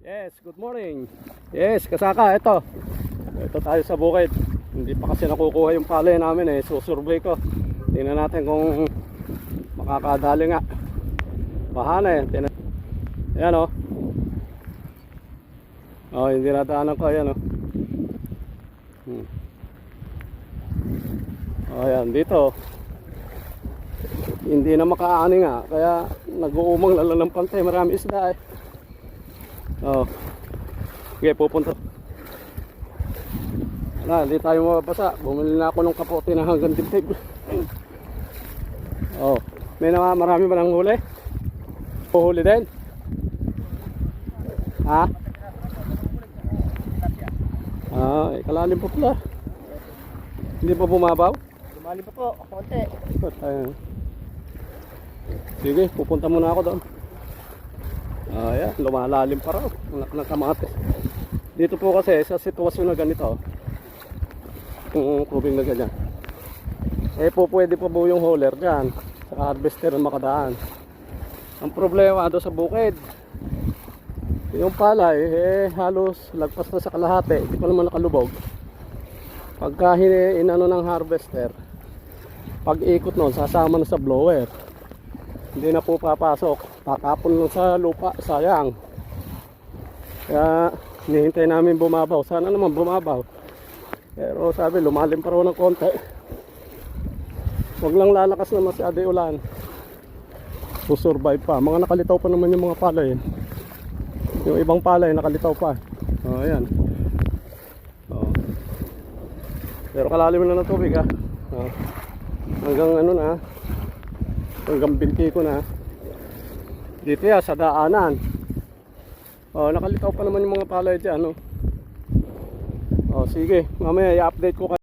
Yes, good morning. Yes, kasaka, ito. Ito tayo sa bukid. Hindi pa kasi nakukuha yung palay namin Susurvey ko. Tingnan natin kung makakadali nga. Bahana Ayan o. Oh, hindi nataanan ko. Ayan o. Ayan, dito. Hindi na makaani nga. Kaya nag-uumang lang ng pantay. Marami isda Oh. Okay, pupunta. Hindi tayo mababasa. Bumili na ako ng kapote na hanggang dibdib. Oh, marami ba nang huli? Huli din? Ha? Kalalim pa pala. Hindi pa bumabaw? Lumalim pa po, konti. Sige, pupunta muna ako doon. Ayan, lumalalim pa raw. Anak ng kamatis. Dito po kasi sa sitwasyon na ganito, kung tubig na ganyan, po pwede pa po yung hauler dyan sa harvester na makadaan. Ang problema doon sa bukid, yung palay halos lagpas na sa kalahati, hindi pa naman nakalubog. Pagka inano ng harvester, pag ikot nun sasama na sa blower, hindi na po papasok, tatapon lang sa lupa, sayang. Kaya hinihintay namin bumabaw, sana naman bumabaw, pero sabi lumalim pa raw ng konti. Huwag lang lalakas na masyado ulan, susurvive pa. Mga nakalitaw pa naman yung mga palay. Yung ibang palay nakalitaw pa. Ayan. Pero kalalim na ng tubig hanggang ano na, hanggang binti ko na. Dito sa daanan. Nakalitaw pa naman yung mga palay dyan. Sige, mamaya i-update ko kayo.